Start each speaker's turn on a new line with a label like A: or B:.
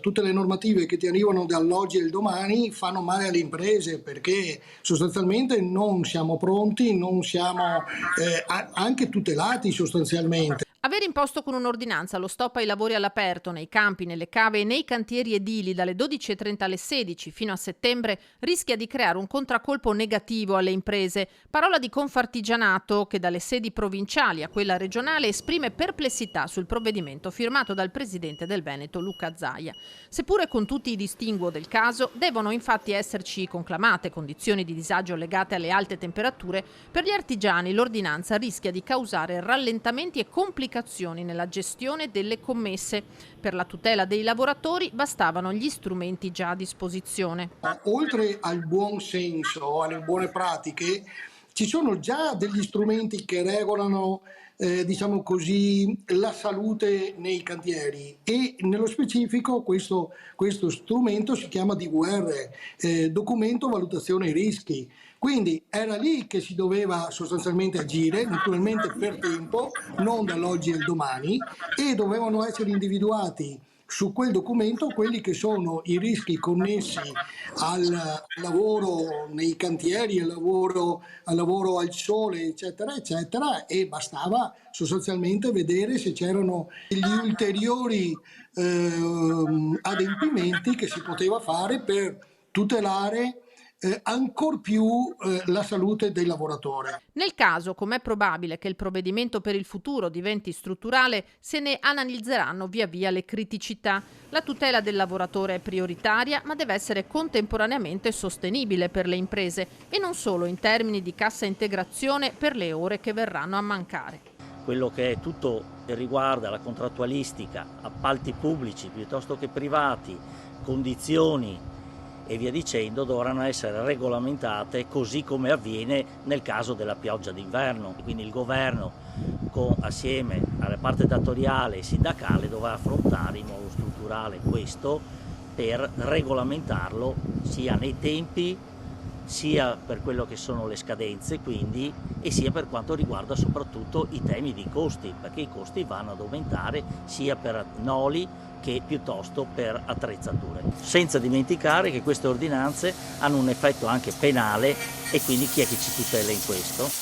A: Tutte le normative che ti arrivano dall'oggi e il domani fanno male alle imprese perché sostanzialmente non siamo pronti, non siamo anche tutelati sostanzialmente.
B: Aver imposto con un'ordinanza lo stop ai lavori all'aperto nei campi, nelle cave e nei cantieri edili dalle 12.30 alle 16 fino a settembre rischia di creare un contraccolpo negativo alle imprese. Parola di Confartigianato che dalle sedi provinciali a quella regionale esprime perplessità sul provvedimento firmato dal presidente del Veneto Luca Zaia. Seppure con tutti i distinguo del caso, devono infatti esserci conclamate condizioni di disagio legate alle alte temperature. Per gli artigiani l'ordinanza rischia di causare rallentamenti e complicazioni nella gestione delle commesse. Per la tutela dei lavoratori bastavano gli strumenti già a disposizione.
A: Oltre al buon senso, alle buone pratiche, ci sono già degli strumenti che regolano, diciamo così, la salute nei cantieri e nello specifico questo strumento si chiama DVR, documento valutazione rischi. Quindi era lì che si doveva sostanzialmente agire, naturalmente per tempo, non dall'oggi al domani, e dovevano essere individuati su quel documento quelli che sono i rischi connessi al lavoro nei cantieri, al lavoro al sole, eccetera, eccetera, e bastava sostanzialmente vedere se c'erano degli ulteriori adempimenti che si poteva fare per tutelare ancor più la salute del lavoratore.
B: Nel caso, com'è probabile che il provvedimento per il futuro diventi strutturale, se ne analizzeranno via via le criticità. La tutela del lavoratore è prioritaria, ma deve essere contemporaneamente sostenibile per le imprese e non solo in termini di cassa integrazione per le ore che verranno a mancare.
C: Quello che è tutto che riguarda la contrattualistica, appalti pubblici piuttosto che privati, condizioni e via dicendo dovranno essere regolamentate così come avviene nel caso della pioggia d'inverno. Quindi il governo assieme alla parte datoriale e sindacale dovrà affrontare in modo strutturale questo per regolamentarlo sia nei tempi sia per quello che sono le scadenze quindi e sia per quanto riguarda soprattutto i temi di costi, perché i costi vanno ad aumentare sia per noli che piuttosto per attrezzature. Senza dimenticare che queste ordinanze hanno un effetto anche penale e quindi chi è che ci tutela in questo?